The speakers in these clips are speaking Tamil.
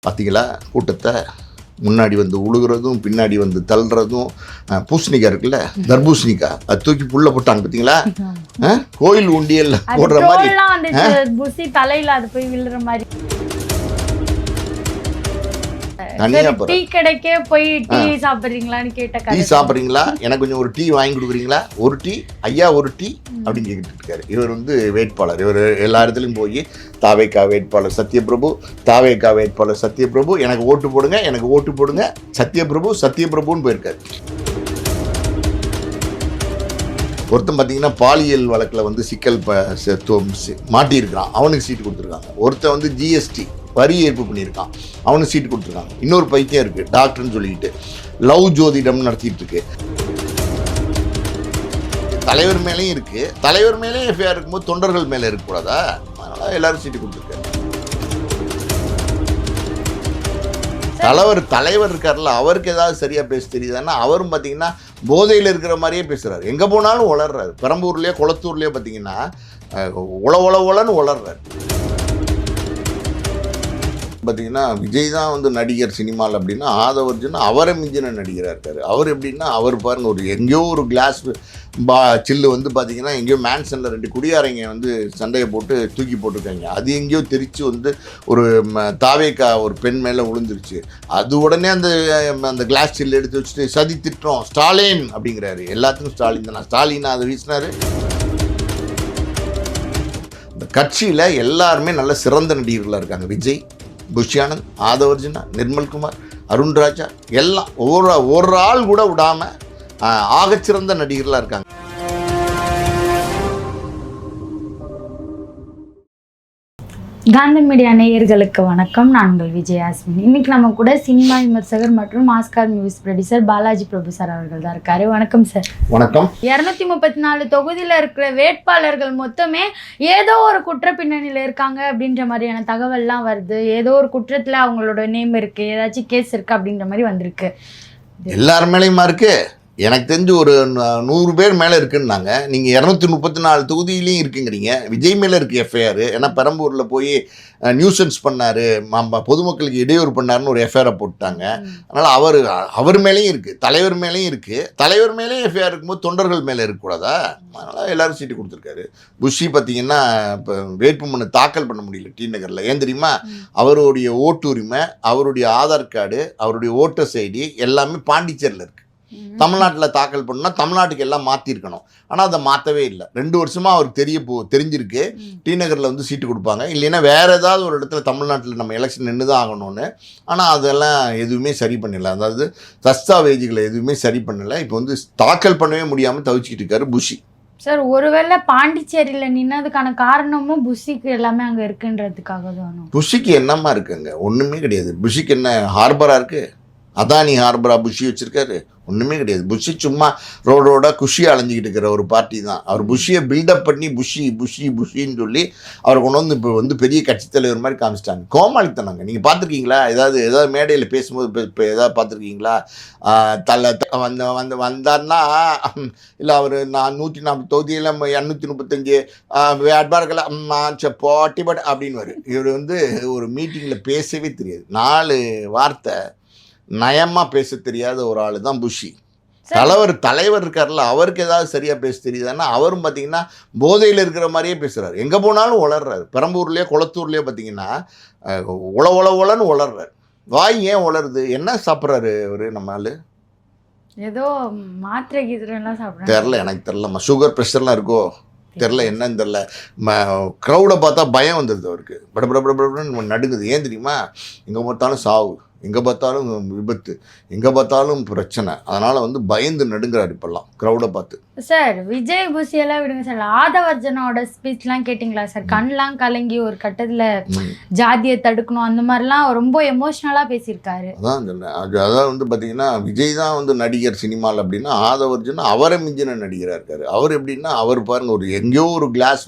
பார்த்தீங்களா கூட்டத்தை? முன்னாடி வந்து உழுகிறதும் பின்னாடி வந்து தள்ளுறதும். பூசணிக்காய் இருக்குல்ல, தர்பூசணிக்காய், அது தூக்கி புல்ல போட்டாங்க பார்த்தீங்களா? கோயில் உண்டியல்ல போடுற மாதிரி தலையில அது போய் விழுற மாதிரி. டீ கடைக்கே போய் டீ சாப்பிடுறீங்களான்னு கேட்ட, டீ சாப்பிட்றீங்களா, எனக்கு கொஞ்சம் ஒரு டீ வாங்கி கொடுக்குறீங்களா, ஒரு டீ ஐயா, ஒரு டீ அப்படின்னு கேட்டுட்டு இருக்காரு. இவர் வந்து வேட்பாளர். இவர் எல்லா இடத்துலையும் போய் தாவேகா வேட்பாளர் சத்யபிரபு, தாவேகா வேட்பாளர் சத்யபிரபு, எனக்கு ஓட்டு போடுங்க, எனக்கு ஓட்டு போடுங்க, சத்யபிரபு சத்யபிரபுன்னு போயிருக்காரு. ஒருத்தன் பார்த்தீங்கன்னா பாலியல் வழக்கில் வந்து சிக்கல் மாட்டியிருக்கிறான், அவனுக்கு சீட்டு கொடுத்துருக்காங்க. ஒருத்தன் வந்து ஜிஎஸ்டி வரி ஏற்பு பண்ணியிருக்கான், அவனுக்கு சீட்டு கொடுத்துருக்காங்க. இன்னொரு பைத்தியம் இருக்குது, டாக்டர்னு சொல்லிக்கிட்டு லவ் ஜோதிடம் நடத்திட்டு இருக்கு. தலைவர் மேலேயும் இருக்கு, தலைவர் மேலேயும் எஃப்ஐஆர் இருக்கும்போது தொண்டர்கள் மேலே இருக்கக்கூடாதா? அதனால எல்லாரும் சீட்டு கொடுத்துருக்காரு. தலைவர் இருக்காருல்ல, அவருக்கு ஏதாவது சரியா பேச தெரியுதுன்னா அவரும் பார்த்தீங்கன்னா போதையில் இருக்கிற மாதிரியே பேசுறாரு. எங்கே போனாலும் உளர்றாரு. பெரம்பூர்லேயே குளத்தூர்லேயே பார்த்தீங்கன்னா உளன்னு உளர்றாரு. பார்த்தீங்கன்னா விஜய் தான் வந்து நடிகர் சினிமாவில் அப்படின்னா, ஆதவர்ஜுன் அவரை மிஞ்சின நடிகராக இருக்கார். அவர் எப்படின்னா, அவர் பாருங்கள், ஒரு எங்கேயோ ஒரு கிளாஸ் சில்லு வந்து பார்த்தீங்கன்னா எங்கேயோ மேன்சனில் 2 குடியாரைங்க வந்து சண்டையை போட்டு தூக்கி போட்டிருக்காங்க. அது எங்கேயோ தெரிச்சு வந்து ஒரு தாவேக்கா ஒரு பெண் மேலே விழுந்துருச்சு. அது உடனே அந்த கிளாஸ் சில்லு எடுத்து வச்சுட்டு சதி திட்டம் ஸ்டாலின் அப்படிங்கிறாரு. எல்லாத்துக்கும் ஸ்டாலின் தானே, ஸ்டாலின் அதை வீசினார். இந்த கட்சியில் எல்லாருமே நல்ல சிறந்த நடிகர்களாக இருக்காங்க. விஜய், புஷி ஆனந்த், ஆதவர்ஜுனா, நிர்மல்குமார், அருண்ராஜா, எல்லாம் ஒரு ஆள் கூட விடாமல் ஆகச்சிறந்த நடிகர்களாக இருக்காங்க. காந்தம் மீடியா நேயர்களுக்கு வணக்கம். நான் உங்கள் விஜயாஸ்மின். இன்னைக்கு நம்ம கூட சினிமா விமர்சகர் மற்றும் ஆஸ்கார் மூவிஸ் ப்ரொடியூசர் பாலாஜி பிரபு சார் அவர்கள் தான் இருக்காரு. வணக்கம் சார். வணக்கம். 234 தொகுதியில் இருக்கிற வேட்பாளர்கள் மொத்தமே ஏதோ ஒரு குற்ற பின்னணியில் இருக்காங்க அப்படின்ற மாதிரியான தகவல்லாம் வருது. ஏதோ ஒரு குற்றத்தில் அவங்களோட நேம் இருக்கு, ஏதாச்சும் கேஸ் இருக்கு அப்படின்ற மாதிரி வந்திருக்கு. எல்லார் மேலேயுமா இருக்கு? எனக்கு தெரிஞ்சு ஒரு 100 பேர் மேலே இருக்குன்னாங்க. நீங்கள் 234 தொகுதியிலையும் இருக்குங்கிறீங்க. விஜய் மேலே இருக்குது எஃப்ஐஆர். ஏன்னா பெரம்பூரில் போய் நியூசன்ஸ் பண்ணார், பொதுமக்களுக்கு இடையூறு பண்ணாருன்னு ஒரு எஃப்ஐஆரை போட்டாங்க. அதனால் அவர் மேலேயும் இருக்குது, தலைவர் மேலேயும் இருக்குது. தலைவர் மேலேயும் எஃப்ஐஆர் இருக்கும்போது தொண்டர்கள் மேலே இருக்கக்கூடாதா? அதனால் எல்லோரும் சீட்டு கொடுத்துருக்காரு. புஷி பார்த்தீங்கன்னா இப்போ வேட்புமனு தாக்கல் பண்ண முடியல டி நகரில். ஏன் தெரியுமா? அவருடைய ஓட்டுரிமை, அவருடைய ஆதார் கார்டு, அவருடைய ஓட்டர்ஸ் ஐடி எல்லாமே பாண்டிச்சேரியில் இருக்குது. தமிழ்நாட்டில் தாக்கல் பண்ணால் தமிழ்நாட்டுக்கு எல்லாம் மாற்றிருக்கணும். ஆனால் அதை மாற்றவே இல்லை. 2 வருஷமாக அவருக்கு தெரிஞ்சிருக்கு டி நகரில் வந்து சீட்டு கொடுப்பாங்க, இல்லைன்னா வேறு ஏதாவது ஒரு இடத்துல தமிழ்நாட்டில் நம்ம எலெக்ஷன் நின்று தான் ஆகணும்னு. ஆனால் அதெல்லாம் எதுவுமே சரி பண்ணலை. அதாவது தஸ்தாவேஜுகளை எதுவுமே சரி பண்ணலை. இப்போ வந்து தாக்கல் பண்ணவே முடியாமல் தவிச்சிக்கிட்டு இருக்காரு புஷி சார். ஒருவேளை பாண்டிச்சேரியில் நின்னதுக்கான காரணமும் புஷிக்கு எல்லாமே அங்கே இருக்குன்றதுக்காக தான். புஷிக்கு என்னமா இருக்குங்க? ஒன்றுமே கிடையாது. புஷிக்கு என்ன ஹார்பராக இருக்குது? அதானி ஹார்பரா புஷி வச்சுருக்காரு? ஒன்றுமே கிடையாது. புஷி சும்மா ரோடோட குஷியாக அலைஞ்சிக்கிட்டு இருக்கிற ஒரு பார்ட்டி தான். அவர் புஷியை பில்டப் பண்ணி புஷின்னு சொல்லி அவரை கொண்டு வந்து இப்போ வந்து பெரிய கட்சி தலைவர் மாதிரி காமிச்சிட்டாங்க. கோமாளித்தனாங்க. நீங்கள் பார்த்துருக்கீங்களா? ஏதாவது மேடையில் பேசும்போது இப்போ ஏதாவது பார்த்துருக்கீங்களா? வந்தார்னா இல்லை அவர் 140 தொகுதியில் 235 வேட்பாளர்கள் போட்டிபட் அப்படின்னு வரும். இவர் வந்து ஒரு மீட்டிங்கில் பேசவே தெரியாது. 4 வார்த்தை நயமாக பேச தெரியாத ஒரு ஆள் தான் புஷி. தலைவர் இருக்கார்ல, அவருக்கு ஏதாவது சரியாக பேச தெரியுதுன்னா அவரும் பார்த்தீங்கன்னா போதையில் இருக்கிற மாதிரியே பேசுகிறாரு. எங்கே போனாலும் உளர்றாரு. பெரம்பூர்லேயே குளத்தூர்லேயே பார்த்தீங்கன்னா உளன்னு உளர்றாரு. வாய் ஏன் உளருது? என்ன சாப்பிட்றாரு அவர்? நம்ம ஆள் ஏதோ மாத்திரை கீத்திரம்லாம் சாப்பிட்றாரு. தெரில, எனக்கு தெரிலம்மா. சுகர் ப்ரெஷர்லாம் இருக்கோ தெரில, என்னன்னு தெரில. க்ரௌடை பார்த்தா பயம் வந்துடுது அவருக்கு. படப்படப்படன்னு நடுங்குது. ஏன் தெரியுமா? எங்கே பார்த்தாலும் சாவு, எங்கே பார்த்தாலும் விபத்து, எங்கே பார்த்தாலும் பிரச்சனை. அதனால் வந்து பயந்து நடுங்கிறார் இப்போல்லாம் க்ரௌடை பார்த்து. சார், விஜய் புஷியெல்லாம் விடுங்க சார். ஆதவர்ஜனோட ஸ்பீச்லாம் கேட்டிங்களா சார்? கண்ணெலாம் கலங்கி ஒரு கட்டத்தில் ஜாதியை தடுக்கணும் அந்த மாதிரிலாம் ரொம்ப எமோஷ்னலாக பேசியிருக்காரு. அதான் சொன்னேன். அதான் வந்து பார்த்தீங்கன்னா விஜய் தான் வந்து நடிகர் சினிமாவில் அப்படின்னா, ஆதவர்ஜுன் அவரை மிஞ்சின நடிகராக இருக்கார். அவர் எப்படின்னா, அவர் பாருங்கள், ஒரு எங்கேயோ ஒரு கிளாஸ்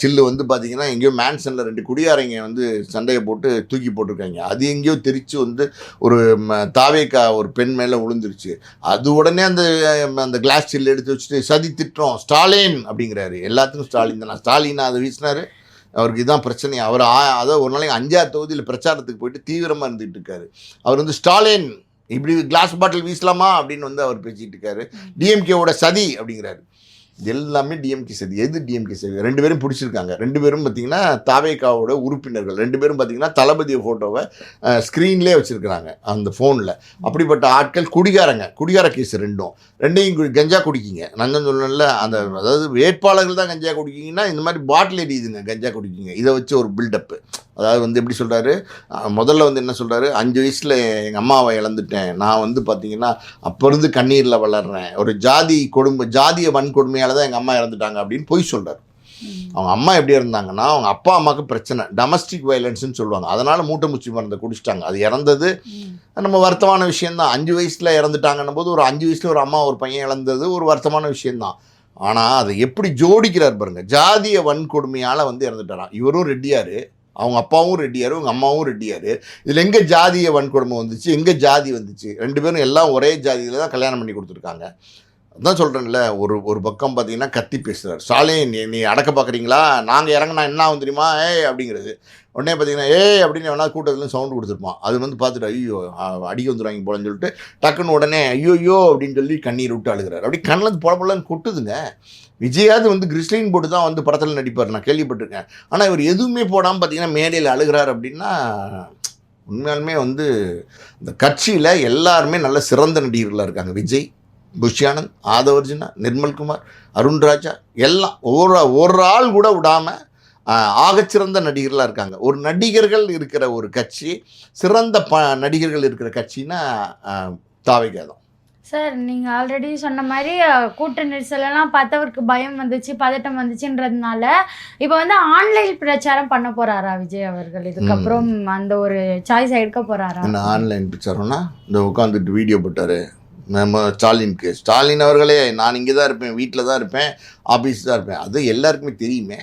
சில்லு வந்து பார்த்தீங்கன்னா எங்கேயோ மேன்சனில் 2 குடியாரைங்க வந்து சண்டையை போட்டு தூக்கி போட்டிருக்காங்க. அது எங்கேயோ தெரிச்சு வந்து ஒரு தாவேக்கா ஒரு பெண் மேலே விழுந்துருச்சு. அது உடனே அந்த கிளாஸ் சில்லு எடுத்து வச்சுட்டு சதி திட்டம் ஸ்டாலின் அப்படிங்கிறாரு. எல்லாத்துக்கும் ஸ்டாலின் தானே, ஸ்டாலின் அதை வீசினார். அவருக்கு இதுதான் பிரச்சனை. அவர் அதாவது ஒரு நாளைக்கு 5ஆவது தொகுதியில் பிரச்சாரத்துக்கு போயிட்டு தீவிரமாக இருந்துகிட்டு இருக்காரு. அவர் வந்து ஸ்டாலின் இப்படி கிளாஸ் பாட்டில் வீசலாமா அப்படின்னு வந்து அவர் பேசிகிட்டு இருக்காரு. டிஎம்கேவோட சதி அப்படிங்கிறாரு. இது எல்லாமே டிஎம்கே சதி. எது டிஎம்கே சதி? 2 பேரும் பிடிச்சிருக்காங்க. 2 பேரும் பார்த்தீங்கன்னா தாவேகாவோட உறுப்பினர்கள். 2 பேரும் பார்த்தீங்கன்னா தளபதிய ஃபோட்டோவை ஸ்க்ரீன்லேயே வச்சுருக்கிறாங்க அந்த ஃபோனில். அப்படிப்பட்ட ஆட்கள் குடிகார கேஸ் ரெண்டையும் கஞ்சா குடிக்கிங்க. நான் தான் சொல்லல, அந்த அதாவது வேட்பாளர்கள் தான் கஞ்சா குடிக்கிங்கன்னா இந்த மாதிரி பாட்டில் எரியுதுங்க கஞ்சா குடிக்கிங்க. இதை வச்சு ஒரு பில்டப்பு. அதாவது வந்து எப்படி சொல்கிறாரு, முதல்ல வந்து என்ன சொல்கிறாரு, 5 வயசில் எங்கள் அம்மாவை இழந்துட்டேன், நான் வந்து பார்த்தீங்கன்னா அப்போ இருந்து கண்ணீரில் வளர்றேன், ஒரு ஜாதிய வன்கொடுமையால் தான் எங்கள் அம்மா இறந்துட்டாங்க அப்படின்னு பொய் சொல்கிறார். அவங்க அம்மா எப்படி இருந்தாங்கன்னா, அவங்க அப்பா அம்மாவுக்கு பிரச்சனை, டொமஸ்டிக் வயலன்ஸ்னு சொல்லுவாங்க. அதனால் மூட்டை முச்சி மருந்தை குடிச்சிட்டாங்க. அது இறந்தது நம்ம வருத்தமான விஷயந்தான். 5 வயசில் இறந்துட்டாங்கன்னும் போது ஒரு 5 வயசில் ஒரு அம்மா ஒரு பையன் இழந்தது ஒரு வருத்தமான விஷயந்தான். ஆனால் அதை எப்படி ஜோடிக்கிறார் பாருங்க. ஜாதிய வன்கொடுமையால் வந்து இறந்துட்டாராம். இவரும் ரெட்டியார், அவங்க அப்பாவும் ரெட்டியார், அவங்க அம்மாவும் ரெட்டியார். இதில் எங்கே ஜாதிய வன்கொடுமை வந்துச்சு, எங்கே ஜாதி வந்துச்சு? 2 பேரும் எல்லாம் ஒரே ஜாதியில் தான் கல்யாணம் பண்ணி கொடுத்துருக்காங்க. அதான் சொல்கிறேன்ல, ஒரு பக்கம் பார்த்தீங்கன்னா கத்தி பேசுகிறார். ஸ்டாலின் நீ அடக்க பார்க்குறீங்களா, நாங்கள் இறங்கினா என்ன ஆகும் தெரியுமா அப்படிங்கிறது. உடனே பார்த்தீங்கன்னா அப்படின்னு வேணா கூட்டத்தில் சவுண்டு கொடுத்துருப்பான். அது வந்து பார்த்துட்டு ஐயோ அடிக்க வந்துடுவாங்க போலன்னு சொல்லிட்டு டக்குன்னு உடனே ஐயோ அப்படின்னு சொல்லி கண்ணீர் விட்டு அழுகிறார். அப்படி கண்ணில் பொலன்னு கொட்டுதுங்க. விஜயாவது வந்து கிறிஸ்டின் போட்டு தான் வந்து படத்தில் நடிப்பார், நான் கேள்விப்பட்டிருக்கேன். ஆனால் இவர் எதுவுமே போடாமல் பார்த்தீங்கன்னா மேடையில் அழுகிறார் அப்படின்னா உண்மையாலுமே வந்து இந்த கட்சியில் எல்லாருமே நல்ல சிறந்த நடிகர்களாக இருக்காங்க. விஜய், புஷ்யானந்த், ஆதவர்ஜுனா, நிர்மல்குமார், அருண்ராஜா எல்லாம் ஒரு ஆள் கூட விடாமல் ஆகச்சிறந்த நடிகர்களாக இருக்காங்க. ஒரு நடிகர்கள் இருக்கிற ஒரு கட்சி, சிறந்த நடிகர்கள் இருக்கிற கட்சின்னா தாவேகா தான். சார் நீங்கள் ஆல்ரெடி சொன்ன மாதிரி கூட்ட நெரிசலெல்லாம் பார்த்து அவருக்கு பயம் வந்துச்சு, பதட்டம் வந்துச்சுன்றதுனால இப்போ வந்து ஆன்லைன் பிரச்சாரம் பண்ண போகிறாரா விஜய் அவர்கள்? இதுக்கப்புறம் அந்த ஒரு சாய்ஸ் எடுக்க போகிறாரா? என்ன ஆன்லைன் பிரச்சாரம்னா, இந்த உட்காந்துட்டு வீடியோ போட்டார் நம்ம ஸ்டாலின் அவர்களே, நான் இங்கே தான் இருப்பேன், வீட்டில் தான் இருப்பேன், ஆஃபீஸ் தான் இருப்பேன். அது எல்லாருக்குமே தெரியுமே.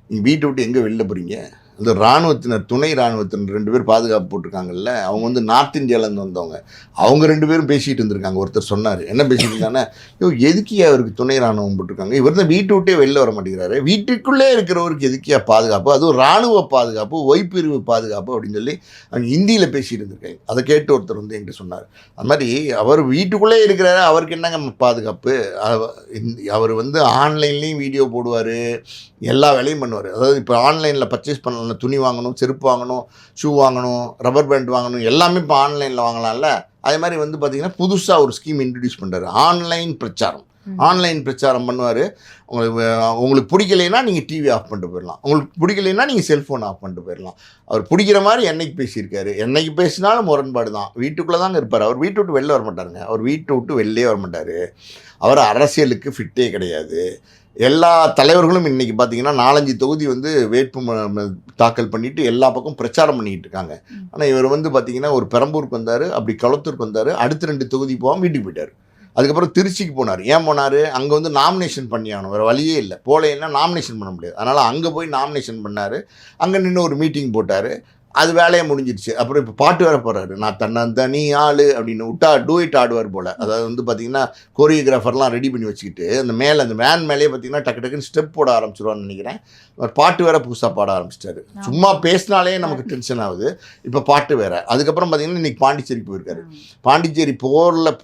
நீங்கள் வீட்டை விட்டு எங்கே வெளில போகிறீங்க? இந்த இராணுவத்தினர், துணை இராணுவத்தினர் 2 பேர் பாதுகாப்பு போட்டிருக்காங்கல்ல, அவங்க வந்து நார்த் இந்தியாவிலேருந்து வந்தவங்க. அவங்க 2 பேரும் பேசிகிட்டு இருந்திருக்காங்க. ஒருத்தர் சொன்னார், என்ன பேசிட்டு இருந்தாங்கன்னா, எதுக்கியா அவருக்கு துணை இராணுவம் போட்டிருக்காங்க, இவர் தான் வீட்டை விட்டே வெளில வர மாட்டேங்கிறாரு, வீட்டுக்குள்ளே இருக்கிறவருக்கு எதுக்கியா பாதுகாப்பு, அதுவும் இராணுவ பாதுகாப்பு, ஓய்பிரிவு பாதுகாப்பு அப்படின்னு சொல்லி அவங்க ஹிந்தியில் பேசிகிட்டு இருந்திருக்காங்க. அதை கேட்டு ஒருத்தர் வந்து என்கிட்ட சொன்னார், அது மாதிரி அவர் வீட்டுக்குள்ளே இருக்கிறாரு, அவருக்கு என்னங்க பாதுகாப்பு? அவர் வந்து ஆன்லைன்லேயும் வீடியோ போடுவார், எல்லா வேலையும் பண்ணுவார். அதாவது இப்போ ஆன்லைனில் பர்ச்சேஸ் பண்ணலாம், துணி வாங்கணும், செருப்பு வாங்கணும், ஷூ வாங்கணும், ரப்பர் பேண்ட் வாங்கணும், எல்லாமே இப்போ ஆன்லைனில் வாங்கலாம்ல. அதே மாதிரி வந்து பார்த்திங்கன்னா புதுசாக ஒரு ஸ்கீம் இன்ட்ரடியூஸ் பண்ணுறாரு, ஆன்லைன் பிரச்சாரம் பண்ணுவார். உங்களுக்கு பிடிக்கலைன்னா நீங்கள் டிவி ஆஃப் பண்ணிட்டு போயிடலாம், உங்களுக்கு பிடிக்கலைன்னா நீங்கள் செல்ஃபோன் ஆஃப் பண்ணிட்டு போயிடலாம். அவர் பிடிக்கிற மாதிரி என்னைக்கு பேசியிருக்காரு, என்னைக்கு பேசினாலும் முரண்பாடு தான். வீட்டுக்குள்ளே தாங்க இருப்பார், அவர் வீட்டை விட்டு வெளில வர மாட்டாருங்க. அவர் வீட்டை விட்டு வெளிலே வர மாட்டார். அவர் அரசியலுக்கு ஃபிட்டே கிடையாது. எல்லா தலைவர்களும் இன்றைக்கி பார்த்தீங்கன்னா 4-5 தொகுதி வந்து வேட்பு தாக்கல் பண்ணிவிட்டு எல்லா பக்கம் பிரச்சாரம் பண்ணிக்கிட்டு இருக்காங்க. ஆனால் இவர் வந்து பார்த்திங்கன்னா ஒரு பெரம்பூருக்கு வந்தார், அப்படி களத்தூருக்கு வந்தார், அடுத்த 2 தொகுதி போகாமல் வீட்டுக்கு போயிட்டார். அதுக்கப்புறம் திருச்சிக்கு போனார். ஏன் போனார்? அங்கே வந்து நாமினேஷன் பண்ணி ஆகணும், வேறு வழியே இல்லை, போலேன்னா நாமினேஷன் பண்ண முடியாது. அதனால் அங்கே போய் நாமினேஷன் பண்ணார். அங்கே நின்று ஒரு மீட்டிங் போட்டார், அது வேலையை முடிஞ்சிடுச்சு. அப்புறம் இப்போ பாட்டு வேற போடுறாரு, நான் தன்னந்தனி ஆள் அப்படின்னு விட்டா டூயிட் ஆடுவார் போல். அதாவது வந்து பார்த்திங்கன்னா கோரியோகிராஃபர்லாம் ரெடி பண்ணி வச்சுக்கிட்டு அந்த மேலே அந்த வேன் மேலேயே பார்த்திங்கன்னா டக்குன்னு ஸ்டெப் போட ஆரம்பிச்சிருவான்னு நினைக்கிறேன். பாட்டு வேற புதுசாக பாட ஆரம்பிச்சிட்டாரு. சும்மா பேசினாலே நமக்கு டென்ஷன் ஆகுது, இப்போ பாட்டு வேற. அதுக்கப்புறம் பார்த்திங்கன்னா இன்றைக்கி பாண்டிச்சேரி போயிருக்காரு. பாண்டிச்சேரி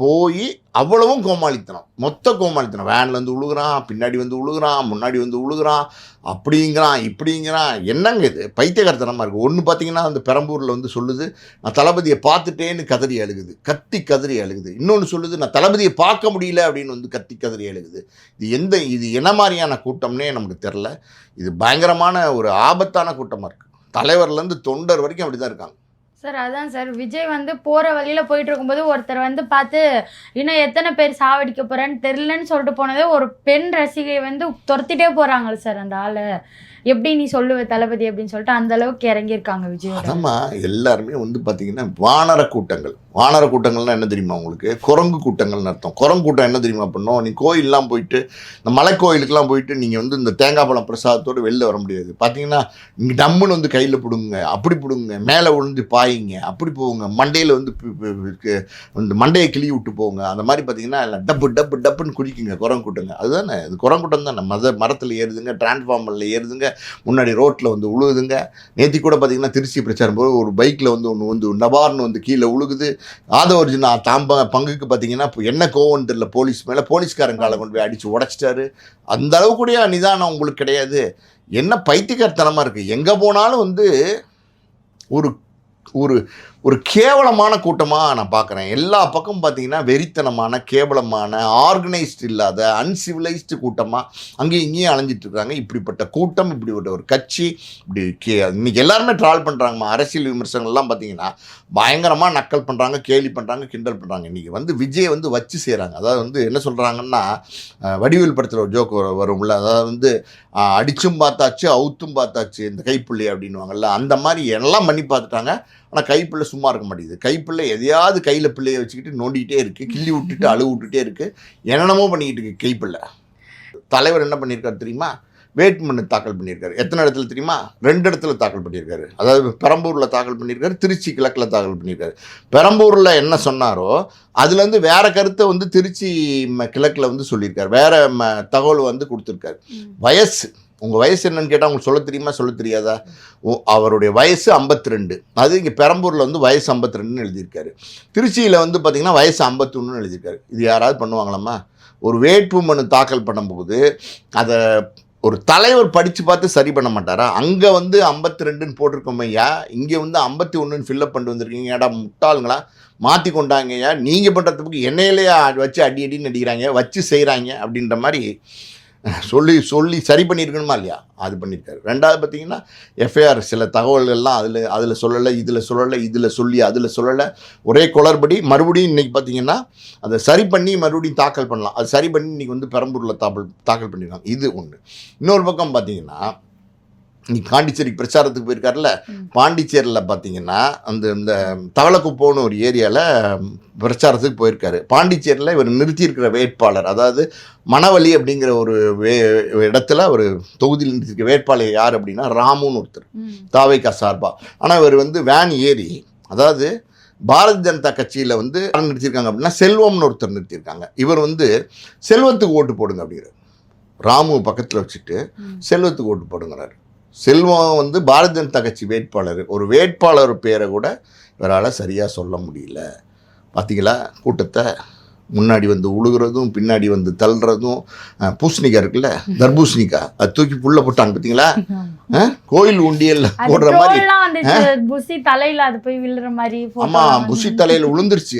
போய் அவ்வளவும் கோமாளித்தனம், மொத்த கோமாளித்தனம். வேனில் வந்து உழுகுறான், பின்னாடி வந்து உழுகுறான், முன்னாடி வந்து உழுகுறான், அப்படிங்கிறான் இப்படிங்கிறான். என்னங்க இது பைத்தியகாரத்தனமாக இருக்குது. ஒன்று பார்த்தீங்கன்னா அந்த பெரம்பூரில் வந்து சொல்லுது, நான் தளபதியை பார்த்துட்டேன்னு கதறி அழுகுது, கதறி அழுகுது. இன்னொன்று சொல்லுது, நான் தளபதியை பார்க்க முடியல அப்படின்னு வந்து கதறி அழுகுது. இது என்ன மாதிரியான கூட்டம்னே நமக்கு தெரில. இது பயங்கரமான ஒரு ஆபத்தான கூட்டமாக இருக்குது. தலைவர்லேருந்து தொண்டர் வரைக்கும் அப்படி தான் இருக்காங்க. சார் அதான் சார், விஜய் வந்து போகிற வழியில் போயிட்டு இருக்கும்போது ஒருத்தர் வந்து பார்த்து இன்னும் எத்தனை பேர் சாவடிக்க போகிறேன்னு தெரிலன்னு சொல்லிட்டு போனதே ஒரு பெண் ரசிகை வந்து துரத்திட்டே போகிறாங்க சார். அந்த ஆளை எப்படி நீ சொல்லுவ தளபதி அப்படின்னு சொல்லிட்டு அந்த அளவுக்கு இறங்கியிருக்காங்க விஜய். அதம்மா எல்லாருமே வந்து பார்த்தீங்கன்னா வானர கூட்டங்கள்லாம் என்ன தெரியுமா உங்களுக்கு? குரங்கு கூட்டங்கள்னு அர்த்தம். குரங்கு கூட்டம் என்ன தெரியுமா பண்ணோம்? நீ கோயிலெலாம் போயிட்டு, இந்த மலை கோயிலுக்கெலாம் போயிட்டு நீங்கள் வந்து இந்த தேங்காய் பழம் பிரசாதத்தோடு வெளில வர முடியாது. பார்த்தீங்கன்னா நீங்கள் டம்முன்னு வந்து கையில் பிடுங்க, அப்படி பிடுங்க, மேலே விழுந்து பாயிங்க, அப்படி போங்க, மண்டையில் வந்து இந்த மண்டையை கிளி விட்டு போங்க. அந்த மாதிரி பார்த்தீங்கன்னா எல்லாம் டப்புன்னு குடிக்குங்க குரங்கு கூட்டங்க. அதுதானே இது குரங்கு கூட்டம் தானே. மரத்தில் ஏறுதுங்க, டிரான்ஸ்ஃபார்மரில் ஏறுதுங்க, முன்னாடி ரோட்டில் வந்து உழுகுதுங்க. நேற்று கூட பார்த்தீங்கன்னா திருச்சி பிரச்சாரம் போது ஒரு பைக்கில் வந்து ஒன்று வந்து நபார்னு வந்து கீழே உழுகுது. ஆதவர்ஜுனா பங்குக்கு பார்த்தீங்கன்னா இப்போ என்ன கோவம் தெரியல போலீஸ் மேலே, போலீஸ்காரன் காலை கொண்டு போய் அடித்து உடைச்சிட்டாரு. அந்த அளவு கூட நிதானம் உங்களுக்கு கிடையாது. என்ன பைத்தியக்காரத்தனமாக இருக்குது. எங்கே போனாலும் வந்து ஒரு ஒரு ஒரு கேவலமான கூட்டமாக நான் பார்க்குறேன். எல்லா பக்கமும் பார்த்தீங்கன்னா வெறித்தனமான, கேவலமான, ஆர்கனைஸ்டு இல்லாத, அன்சிவிலைஸ்டு கூட்டமாக அங்கேயும் இங்கேயும் அலைஞ்சிட்ருக்காங்க. இப்படிப்பட்ட கூட்டம், இப்படிப்பட்ட ஒரு கட்சி, இப்படி இன்றைக்கி எல்லாருமே ட்ரால் பண்ணுறாங்கம்மா. அரசியல் விமர்சனங்கள்லாம் பார்த்தீங்கன்னா பயங்கரமாக நக்கல் பண்ணுறாங்க, கேலி பண்ணுறாங்க, கிண்டல் பண்ணுறாங்க. இன்றைக்கி வந்து விஜயை வந்து வச்சு செய்கிறாங்க. அதாவது வந்து என்ன சொல்கிறாங்கன்னா, வடிவேல் படத்தில் ஒரு ஜோக் வரும்ல, அதாவது வந்து அடிச்சும் பார்த்தாச்சு, அவுத்தும் பார்த்தாச்சு இந்த கைப்புள்ளி அப்படின்வாங்கல்ல, அந்த மாதிரி எல்லாம் பண்ணி பார்த்துட்டாங்க. ஆனால் கைப்பிள்ளை சும்மா இருக்க மாட்டேங்குது. கைப்பிள்ளை எதையாவது கையில் பிள்ளையை வச்சுக்கிட்டு நோண்டிகிட்டே இருக்குது, கிள்ளி விட்டுட்டு அழுவு விட்டுட்டே இருக்குது, என்னென்னமோ பண்ணிக்கிட்டு இருக்குது கைப்பிள்ளை. தலைவர் என்ன பண்ணியிருக்காரு தெரியுமா? வேட்புமனு தாக்கல் பண்ணியிருக்காரு. எத்தனை இடத்துல தெரியுமா? 2 இடத்துல தாக்கல் பண்ணியிருக்காரு. அதாவது பெரம்பூரில் தாக்கல் பண்ணியிருக்காரு, திருச்சி கிழக்கில் தாக்கல் பண்ணியிருக்காரு. பெரம்பூரில் என்ன சொன்னாரோ அதுலேருந்து வேறு கருத்தை வந்து திருச்சி கிழக்கில் வந்து சொல்லியிருக்காரு. வேறு தகவல் வந்து கொடுத்துருக்காரு. வயசு, உங்கள் வயசு என்னன்னு கேட்டால் உங்களுக்கு சொல்ல தெரியுமா, சொல்ல தெரியாதா? அவருடைய வயசு 52. அது இங்கே பெரம்பூரில் வந்து வயசு 52ன்னு எழுதியிருக்காரு. திருச்சியில் வந்து பார்த்திங்கன்னா வயசு 51ன்னு எழுதியிருக்காரு. இது யாராவது பண்ணுவாங்களாம்மா? ஒரு வேட்புமனு தாக்கல் பண்ணும்போது அதை ஒரு தலைவர் படித்து பார்த்து சரி பண்ண மாட்டாரா? அங்கே வந்து 52ன்னு போட்டிருக்கோம் ஐயா, இங்கே வந்து 51ன்னு ஃபில்லப் பண்ணிட்டு வந்திருக்கீங்க. ஏடா முட்டாளுங்களா, மாற்றி கொண்டாங்க ஐயா, நீங்கள் பண்ணுறதுக்கு என்னையிலேயே வச்சு அடி அடின்னு அடிக்கிறாங்க, வச்சு செய்கிறாங்க அப்படின்ற மாதிரி சொல்லி சரி பண்ணியிருக்கணுமா இல்லையா? அது பண்ணியிருக்காரு. 2வது பார்த்தீங்கன்னா எஃப்ஐஆர் சில தகவல்கள்லாம் அதில் சொல்லலை, இதில் சொல்லி அதில் சொல்லலை, ஒரே குளறுபடி. மறுபடியும் இன்றைக்கி பார்த்தீங்கன்னா அதை சரி பண்ணி மறுபடியும் தாக்கல் பண்ணலாம். அது சரி பண்ணி இன்றைக்கி வந்து பெரம்பூரில் தாக்கல் பண்ணியிருக்காங்க. இது ஒன்று. இன்னொரு பக்கம் பார்த்தீங்கன்னா இன்னைக்கு பாண்டிச்சேரிக்கு பிரச்சாரத்துக்கு போயிருக்காருல்ல, பாண்டிச்சேரியில் பார்த்தீங்கன்னா இந்த தவளக்குப்போன்னு ஒரு ஏரியாவில் பிரச்சாரத்துக்கு போயிருக்காரு. பாண்டிச்சேரியில் இவர் நிறுத்தியிருக்கிற வேட்பாளர், அதாவது மணவழி அப்படிங்கிற ஒரு இடத்துல ஒரு தொகுதியில் நிறுத்தியிருக்க வேட்பாளர் யார் அப்படின்னா ராமுன்னு ஒருத்தர், தாவேகா சார்பா. ஆனால் இவர் வந்து வேன் ஏறி, அதாவது பாரதிய ஜனதா கட்சியில் வந்து நிறுத்தியிருக்காங்க அப்படின்னா செல்வம்னு ஒருத்தர் நிறுத்தியிருக்காங்க. இவர் வந்து செல்வத்துக்கு ஓட்டு போடுங்க அப்படிங்கிறார். ராமு பக்கத்தில் வச்சுட்டு செல்வத்துக்கு ஓட்டு போடுங்கிறார். செல்வம் வந்து பாரதிய ஜனதா கட்சி வேட்பாளர். ஒரு வேட்பாளர் பேரை கூட இவரால் சரியாக சொல்ல முடியல. பார்த்தீங்களா கூட்டத்தை? முன்னாடி வந்து உழுகிறதும் பின்னாடி வந்து தள்ளுறதும். பூசணிக்காய் இருக்குல்ல, தர்பூசணிக்காய், அது தூக்கி புல்ல போட்டாங்க பார்த்தீங்களா? கோயில் உண்டியல் போடுற மாதிரி புசி தலையில அது போய் விழுற மாதிரி. ஆமா, புசி தலையில விழுந்துருச்சு.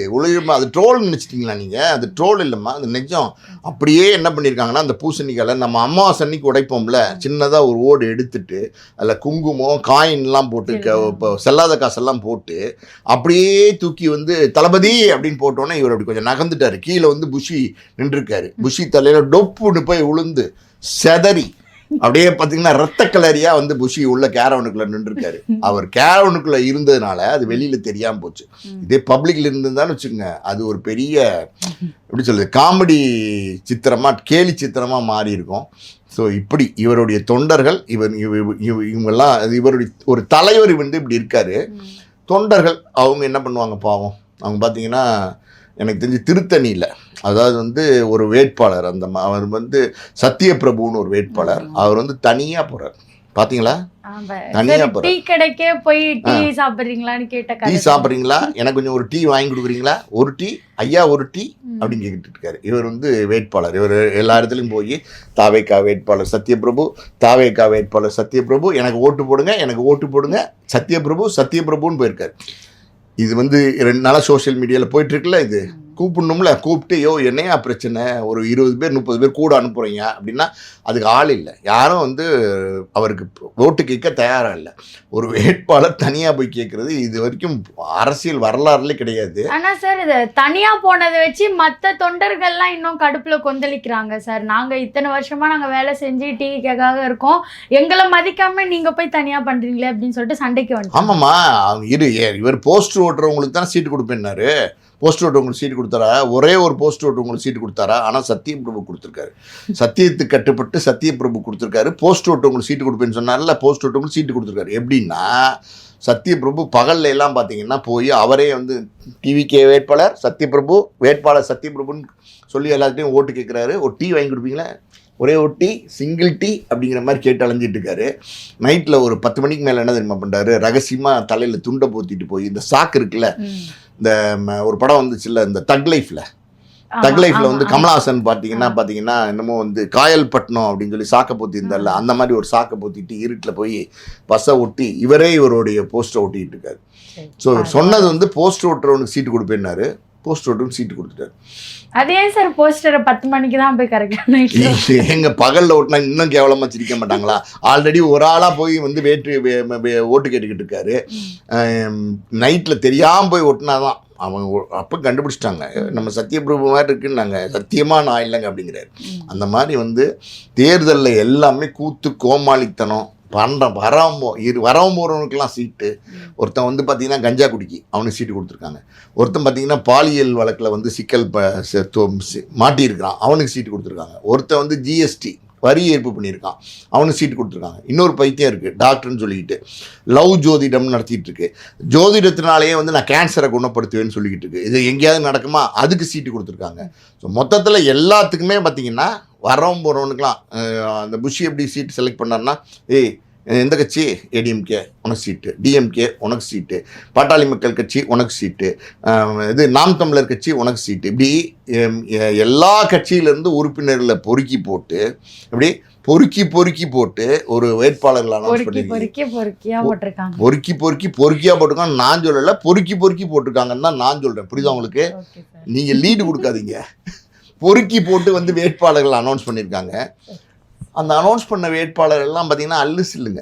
அது ட்ரோல் நினைச்சிட்டீங்களா நீங்க? அது ட்ரோல் இல்லைம்மா, அது நிஜம். அப்படியே என்ன பண்ணியிருக்காங்கன்னா, அந்த பூசணிக்காயில நம்ம அமாவாசை அன்னைக்கு உடைப்போம்ல, சின்னதாக ஒரு ஓடு எடுத்துட்டு அதில் குங்குமம் காயின்லாம் போட்டு இப்போ செல்லாத காசெல்லாம் போட்டு அப்படியே தூக்கி வந்து தளபதி அப்படின்னு போட்டோன்னே இவர் அப்படி கொஞ்சம் நகர்ந்துட்டாரு. கீழே வந்து புஷி நின்றுருக்காரு. புஷி தலையில டொப்புன்னு போய் விழுந்து செதறி அப்படியே பார்த்தீங்கன்னா ரத்த கலரியா வந்து புஷி உள்ள கேரவனுக்குள்ள நின்றுருக்காரு. அவர் கேரவனுக்குள்ள இருந்ததுனால அது வெளியில தெரியாம போச்சு. இதே பப்ளிக்ல இருந்திருந்தான்னு வச்சுக்கோங்க, அது ஒரு பெரிய எப்படி சொல்றது, காமெடி சித்திரமா, கேலி சித்திரமா மாறி இருக்கும். ஸோ இப்படி இவருடைய தொண்டர்கள், இவங்கெல்லாம், இவருடைய ஒரு தலைவர் வந்து இப்படி இருக்காரு. தொண்டர்கள் அவங்க என்ன பண்ணுவாங்க பாவம்? அவங்க பார்த்தீங்கன்னா எனக்கு தெரிஞ்சு திருத்தணியில், அதாவது வந்து ஒரு வேட்பாளர், அவர் வந்து சத்யபிரபுன்னு ஒரு வேட்பாளர், அவர் வந்து தனியாக போகிறார். பார்த்தீங்களா? தனியாக போகிறார். டீ கடைக்கே போய் டீ சாப்பிட்றீங்களான்னு கேட்ட, டீ சாப்பிட்றீங்களா, எனக்கு கொஞ்சம் ஒரு டீ வாங்கி கொடுக்குறீங்களா, ஒரு டீ ஐயா, ஒரு டீ அப்படின்னு கேட்டுட்டு இருக்காரு. இவர் வந்து வேட்பாளர். இவர் எல்லா இடத்துலையும் போய் தாவேகா வேட்பாளர் சத்யபிரபு, தாவேகா வேட்பாளர் சத்யபிரபு, எனக்கு ஓட்டு போடுங்க, எனக்கு ஓட்டு போடுங்க, சத்யபிரபுன்னு போயிருக்காரு. இது வந்து 2 நாளாக சோஷியல் மீடியாவில் போயிட்டுருக்குல்ல. இது கூப்பிடணும்ல, கூப்பிட்டு என்னையா பிரச்சனை, ஒரு 20 பேர் 30 பேர் கூட அனுப்புகிறீங்க அப்படின்னா அதுக்கு ஆள் இல்லை. யாரும் வந்து அவருக்கு ஓட்டு கேட்க தயாராக இல்லை. ஒரு வேட்பாளர் தனியாக போய் கேட்குறது இது வரைக்கும் அரசியல் வரலாறுலே கிடையாது. ஆனால் சார், இது தனியாக போனதை வச்சு மற்ற தொண்டர்கள்லாம் இன்னும் கடுப்பில் கொந்தளிக்கிறாங்க சார். நாங்கள் இத்தனை வருஷமாக நாங்கள் வேலை செஞ்சு டிவிக்காக இருக்கோம், எங்களை மதிக்காமல் நீங்கள் போய் தனியாக பண்ணுறீங்களே அப்படின்னு சொல்லிட்டு சண்டைக்கு வந்து. ஆமாம்மா, இவர் போஸ்டர் ஓட்டுறவங்களுக்கு தான் சீட்டு கொடுப்பேன்னாரு. போஸ்ட் ஓட்டு உங்களுக்கு சீட்டு கொடுத்தாரா? ஒரே ஒரு போஸ்ட் ஓட்டு உங்களுக்கு சீட்டு கொடுத்தாரா? ஆனால் சத்யபிரபு கொடுத்துருக்காரு. சத்தியத்துக்கு கட்டுப்பட்டு சத்யபிரபு கொடுத்துருக்காரு. போஸ்ட் ஓட்டு உங்களுக்கு சீட்டு கொடுப்பேன்னு சொன்னார்ல, போஸ்ட் ஓட்டு உங்களுக்கு சீட்டு கொடுத்துருக்காரு. எப்படின்னா சத்யபிரபு பகல்ல எல்லாம் பார்த்தீங்கன்னா போய் அவரே வந்து டிவிகே வேட்பாளர் சத்யபிரபு, வேட்பாளர் சத்யபிரபுன்னு சொல்லி எல்லாத்தையும் ஓட்டு கேட்குறாரு. ஒரு டீ வாங்கி கொடுப்பீங்களா? ஒரே ஒரு டீ, சிங்கிள் டீ அப்படிங்கிற மாதிரி கேட்டு அலைஞ்சிட்டு இருக்காரு. நைட்டில் ஒரு 10 மணிக்கு மேலே என்ன தெரியுமா பண்ணுறாரு, ரகசியமாக தலையில் துண்டை போத்திட்டு போய் இந்த சாக்கு இருக்குல்ல, இந்த ஒரு படம் வந்துச்சுல்ல இந்த தக் லைஃப்பில் வந்து கமலஹாசன் பார்த்தீங்கன்னா என்னமோ வந்து காயல்பட்டினம் அப்படின்னு சொல்லி சாக்கை போத்தி இருந்தால அந்த மாதிரி ஒரு சாக்கை போத்திட்டு இருட்டில் போய் பஸ்ஸை ஒட்டி இவருடைய போஸ்டரை ஒட்டிட்டு இருக்காரு. ஸோ சொன்னது வந்து போஸ்டர் ஓட்டுறவனுக்கு சீட்டு கொடுப்பேன்னாரு, போஸ்டர் ஓட்டுறவனுக்கு சீட்டு கொடுத்துட்டாரு. அதே சார் போஸ்டரை 10 மணிக்கு தான் போய் கரெக்டாக எங்க பகலில் ஓட்டினா இன்னும் கேவலமாக சிரிக்க மாட்டாங்களா? ஆல்ரெடி ஒரு ஆளாக போய் வந்து ஓட்டு கேட்டுக்கிட்டு இருக்காரு. நைட்டில் தெரியாமல் போய் ஓட்டினாதான் அவங்க அப்போ கண்டுபிடிச்சிட்டாங்க, நம்ம சத்தியபிரபு மாதிரி இருக்குன்னாங்க. சத்தியமாக நான் இல்லைங்க அப்படிங்கிறாரு. அந்த மாதிரி வந்து தேர்தலில் எல்லாமே கூத்து கோமாளித்தனம் வரவும் போகிறவனுக்கெல்லாம் சீட்டு. ஒருத்தன் வந்து பார்த்தீங்கன்னா கஞ்சா குடிக்கி அவனுக்கு சீட்டு கொடுத்துருக்காங்க. ஒருத்தன் பார்த்தீங்கன்னா பாலியல் வழக்கில் வந்து சிக்கல் மாட்டியிருக்கிறான், அவனுக்கு சீட்டு கொடுத்துருக்காங்க. ஒருத்தன் வந்து ஜிஎஸ்டி வரி ஏற்பு பண்ணியிருக்கான், அவனுக்கு சீட்டு கொடுத்துருக்காங்க. இன்னொரு பைத்தியம் இருக்குது டாக்டர்னு சொல்லிக்கிட்டு லவ் ஜோதிடம் நடத்திட்டு இருக்கு. ஜோதிடத்தினாலேயே வந்து நான் கேன்சரை குணப்படுத்துவேன்னு சொல்லிக்கிட்டு இருக்கு. இது எங்கேயாவது நடக்குமா? அதுக்கு சீட்டு கொடுத்துருக்காங்க. ஸோ மொத்தத்தில் எல்லாத்துக்குமே பார்த்தீங்கன்னா வரவும் போகிறவனுக்கெலாம் அந்த புஷி எப்படி சீட்டு செலக்ட் பண்ணார்னா, எந்த கட்சி? ஏடிஎம்கே உனக்கு சீட்டு, டிஎம்கே உனக்கு சீட்டு, பாட்டாளி மக்கள் கட்சி உனக்கு சீட்டு, இது நாம் தமிழர் கட்சி உனக்கு சீட்டு, இப்படி எல்லா கட்சியிலேருந்து உறுப்பினர்களை பொறுக்கி போட்டு இப்படி பொறுக்கி போட்டு ஒரு வேட்பாளர்கள் அனௌன்ஸ் பொறுக்கியா போட்டிருக்காங்க. நான் சொல்லலை, பொறுக்கி போட்டிருக்காங்கன்னு தான் நான் சொல்கிறேன். புரியுதா உங்களுக்கு? நீங்கள் லீடு கொடுக்காதீங்க. பொறுக்கி போட்டு வந்து வேட்பாளர்கள் அனௌன்ஸ் பண்ணியிருக்காங்க. அந்த அனௌன்ஸ் பண்ண வேட்பாளர் எல்லாம் பார்த்தீங்கன்னா அல்லுசில்லுங்க.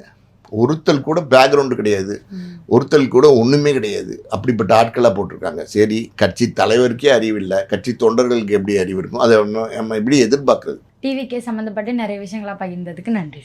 ஒருத்தல் கூட பேக்ரவுண்டு கிடையாது, ஒருத்தல் கூட ஒன்றுமே கிடையாது. அப்படிப்பட்ட ஆட்களாக போட்டிருக்காங்க. சரி, கட்சி தலைவருக்கே அறிவில்லை, கட்சி தொண்டர்களுக்கு எப்படி அறிவு இருக்கும்? அதை நம்ம எப்படி எதிர்பார்க்குறது? டிவிக்கே சம்மந்தப்பட்டு நிறைய விஷயங்களா பகிர்ந்ததுக்கு நன்றி.